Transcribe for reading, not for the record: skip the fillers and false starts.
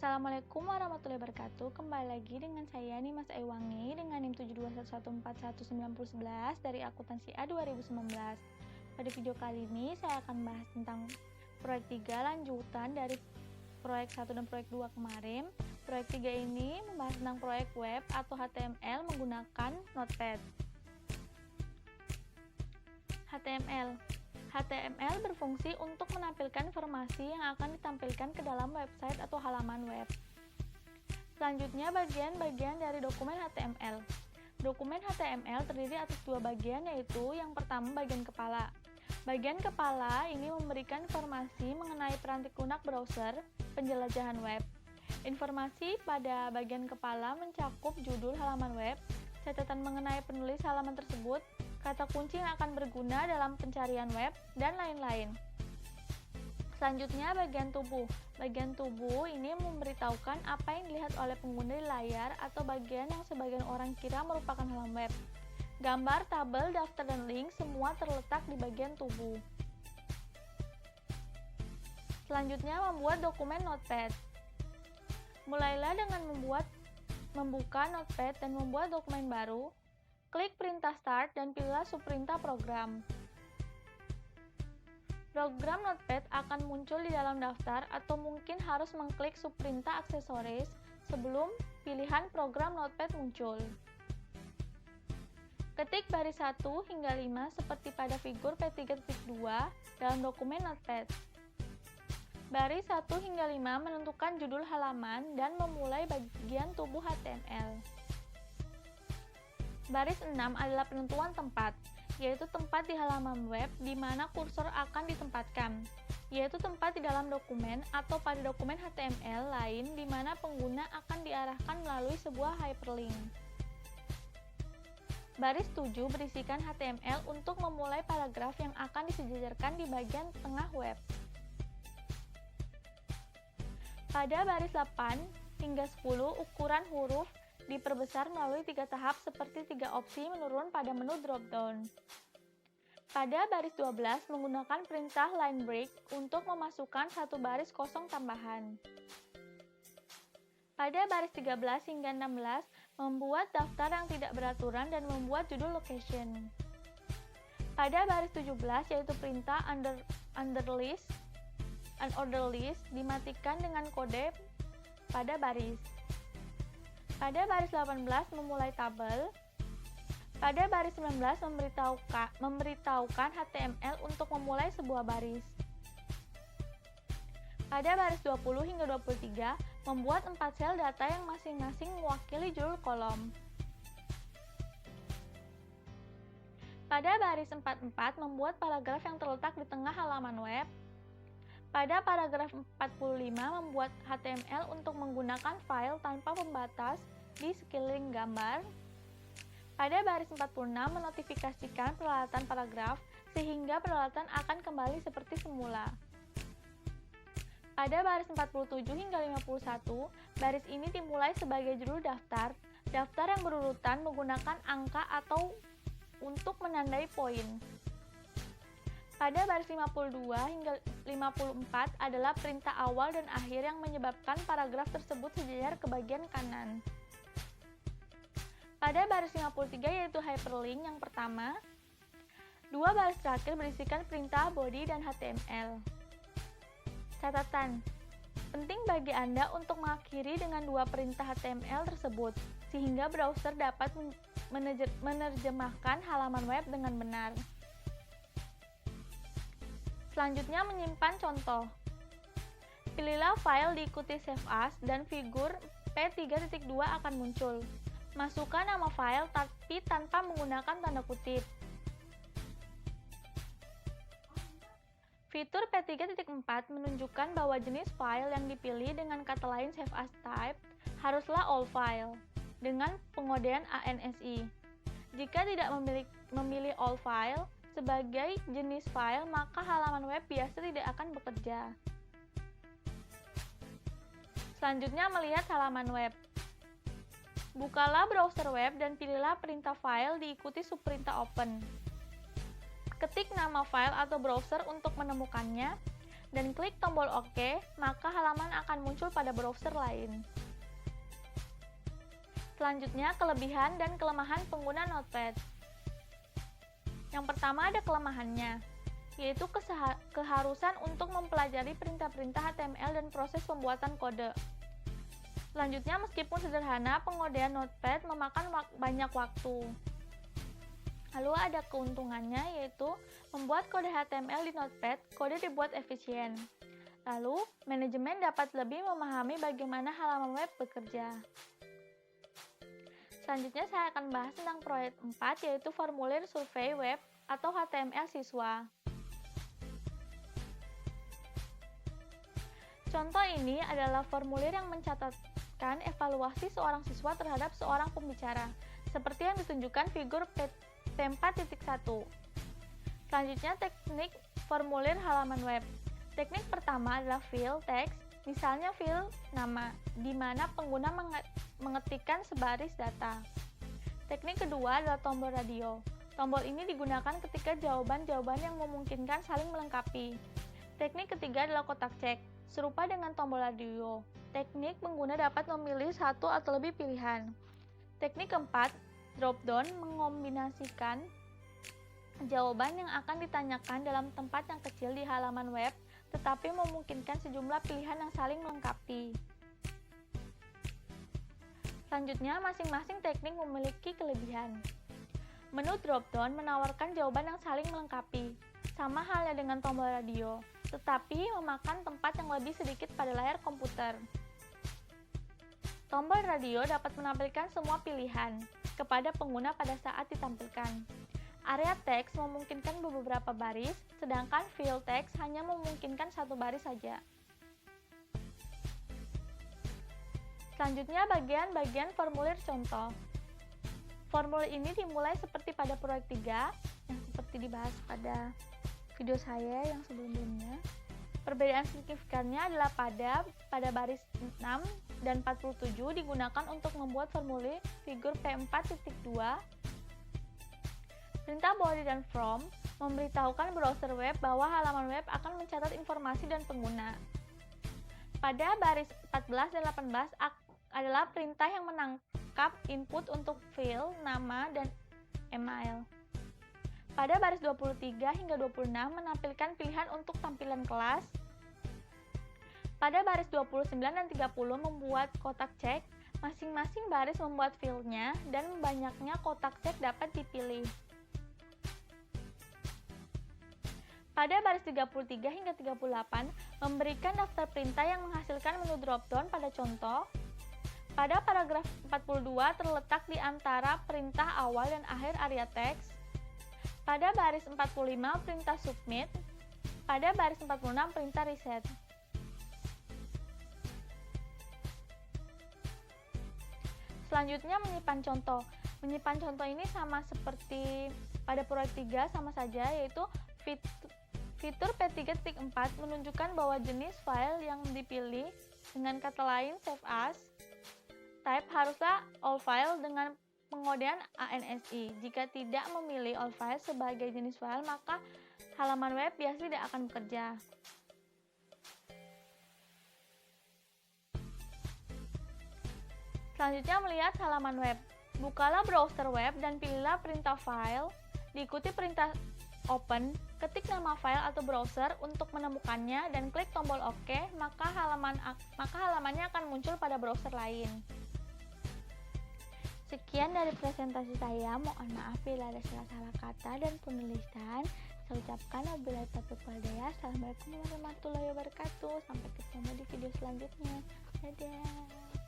Assalamualaikum warahmatullahi wabarakatuh. Kembali lagi dengan saya Nimas Aiwangi dengan NIM 7211419011 dari akuntansi A 2019. Pada video kali ini saya akan bahas tentang proyek 3 lanjutan dari proyek 1 dan proyek 2 kemarin. Proyek 3 ini membahas tentang proyek web atau HTML menggunakan Notepad. HTML berfungsi untuk menampilkan informasi yang akan ditampilkan ke dalam website atau halaman web. Selanjutnya, bagian-bagian dari dokumen HTML. Dokumen HTML terdiri atas dua bagian, yaitu yang pertama bagian kepala. Bagian kepala ini memberikan informasi mengenai perantik lunak browser, penjelajahan web. Informasi pada bagian kepala mencakup judul halaman web, catatan mengenai penulis halaman tersebut, kata kunci yang akan berguna dalam pencarian web, dan lain-lain. Selanjutnya, bagian tubuh. Bagian tubuh ini memberitahukan apa yang dilihat oleh pengguna di layar atau bagian yang sebagian orang kira merupakan halaman web. Gambar, tabel, daftar, dan link semua terletak di bagian tubuh. Selanjutnya, membuat dokumen Notepad. Mulailah dengan membuka Notepad dan membuat dokumen baru. Klik perintah Start dan pilihlah subperintah program. Program Notepad akan muncul di dalam daftar atau mungkin harus mengklik subperintah aksesoris sebelum pilihan program Notepad muncul. Ketik baris 1 hingga 5 seperti pada figur P3.2 dalam dokumen Notepad. Baris 1 hingga 5 menentukan judul halaman dan memulai bagian tubuh HTML. Baris 6 adalah penentuan tempat, yaitu tempat di halaman web di mana kursor akan ditempatkan, yaitu tempat di dalam dokumen atau pada dokumen HTML lain di mana pengguna akan diarahkan melalui sebuah hyperlink. Baris 7 berisikan HTML untuk memulai paragraf yang akan disejajarkan di bagian tengah web. Pada baris 8 hingga 10, ukuran huruf diperbesar melalui 3 tahap seperti 3 opsi menurun pada menu drop-down. Pada baris 12, menggunakan perintah line break untuk memasukkan satu baris kosong tambahan. Pada baris 13 hingga 16, membuat daftar yang tidak beraturan dan membuat judul location. Pada baris 17, yaitu perintah unordered list dimatikan dengan kode pada baris. Pada baris 18 memulai tabel. Pada baris 19 memberitahukan HTML untuk memulai sebuah baris. Pada baris 20 hingga 23 membuat 4 sel data yang masing-masing mewakili judul kolom. Pada baris 44 membuat paragraf yang terletak di tengah halaman web. Pada paragraf 45 membuat HTML untuk menggunakan file tanpa pembatas di sekeliling gambar. Pada baris 46 menotifikasikan peralatan paragraf sehingga peralatan akan kembali seperti semula. Pada baris 47 hingga 51, baris ini dimulai sebagai judul daftar yang berurutan menggunakan angka atau untuk menandai poin. Pada baris 52 hingga 54 adalah perintah awal dan akhir yang menyebabkan paragraf tersebut sejajar ke bagian kanan. Pada baris 53 yaitu hyperlink yang pertama, dua baris terakhir berisikan perintah body dan HTML. Catatan, penting bagi Anda untuk mengakhiri dengan dua perintah HTML tersebut, sehingga browser dapat menerjemahkan halaman web dengan benar. Selanjutnya menyimpan contoh. Pilihlah file diikuti save as dan figur P3.2 akan muncul. Masukkan nama file tapi tanpa menggunakan tanda kutip. Fitur P3.4 menunjukkan bahwa jenis file yang dipilih dengan kata lain save as type haruslah all file dengan pengodean ANSI. Jika tidak memilih all file sebagai jenis file, maka halaman web biasa tidak akan bekerja. Selanjutnya melihat halaman web. Bukalah browser web dan pilihlah perintah file diikuti subperintah open. Ketik nama file atau browser untuk menemukannya. dan klik tombol OK, maka halaman akan muncul pada browser lain. Selanjutnya, kelebihan dan kelemahan pengguna Notepad. Yang pertama ada kelemahannya, yaitu keharusan untuk mempelajari perintah-perintah HTML dan proses pembuatan kode. Selanjutnya, meskipun sederhana, pengodean Notepad memakan banyak waktu. Lalu ada keuntungannya, yaitu membuat kode HTML di Notepad, kode dibuat efisien. Lalu, manajemen dapat lebih memahami bagaimana halaman web bekerja. Selanjutnya saya akan bahas tentang proyek 4, yaitu formulir survei web atau HTML siswa. Contoh ini adalah formulir yang mencatatkan evaluasi seorang siswa terhadap seorang pembicara, seperti yang ditunjukkan figur P4.1. Selanjutnya, teknik formulir halaman web. Teknik pertama adalah fill text, misalnya fill nama, di mana pengguna mengetikkan sebaris data. Teknik kedua adalah tombol radio. Tombol ini digunakan ketika jawaban-jawaban yang memungkinkan saling melengkapi. Teknik ketiga adalah kotak cek, serupa dengan tombol radio. Teknik pengguna dapat memilih satu atau lebih pilihan. Teknik keempat, drop-down, mengombinasikan jawaban yang akan ditanyakan dalam tempat yang kecil di halaman web, tetapi memungkinkan sejumlah pilihan yang saling melengkapi. Selanjutnya, masing-masing teknik memiliki kelebihan. Menu drop-down menawarkan jawaban yang saling melengkapi, sama halnya dengan tombol radio, tetapi memakan tempat yang lebih sedikit pada layar komputer. Tombol radio dapat menampilkan semua pilihan kepada pengguna pada saat ditampilkan. Area teks memungkinkan beberapa baris, sedangkan fill text hanya memungkinkan satu baris saja. Selanjutnya, bagian-bagian formulir contoh. Formulir ini dimulai seperti pada proyek 3, yang seperti dibahas pada video saya yang sebelumnya. Perbedaan signifikannya adalah pada baris 6 dan 47 digunakan untuk membuat formulir figur P4.2. Perintah body dan from memberitahukan browser web bahwa halaman web akan mencatat informasi dan pengguna. Pada baris 14 dan 18 adalah perintah yang menangkap input untuk fill, nama, dan email. Pada baris 23 hingga 26 menampilkan pilihan untuk tampilan kelas. Pada baris 29 dan 30 membuat kotak cek, masing-masing baris membuat field-nya dan banyaknya kotak cek dapat dipilih. Pada baris 33 hingga 38 memberikan daftar perintah yang menghasilkan menu drop-down pada contoh. Pada paragraf 42 terletak di antara perintah awal dan akhir area teks. Pada baris 45 perintah submit, pada baris 46 perintah reset. Selanjutnya menyimpan contoh. Menyimpan contoh ini sama seperti pada proyek 3 sama saja, yaitu fitur P3.4 menunjukkan bahwa jenis file yang dipilih, dengan kata lain save as, type haruslah all file dengan pengodean ANSI. Jika tidak memilih all file sebagai jenis file, maka halaman web biasanya tidak akan bekerja. Selanjutnya melihat halaman web. Bukalah browser web dan pilihlah perintah file, diikuti perintah open, ketik nama file atau browser untuk menemukannya dan klik tombol OK, maka halamannya akan muncul pada browser lain. Sekian dari presentasi saya, mohon maaf bila ada salah-salah kata dan penulisan. Saya ucapkan wabillahi taufiq wal hidayah. Assalamualaikum warahmatullahi wabarakatuh. Sampai ketemu di video selanjutnya. Dadah.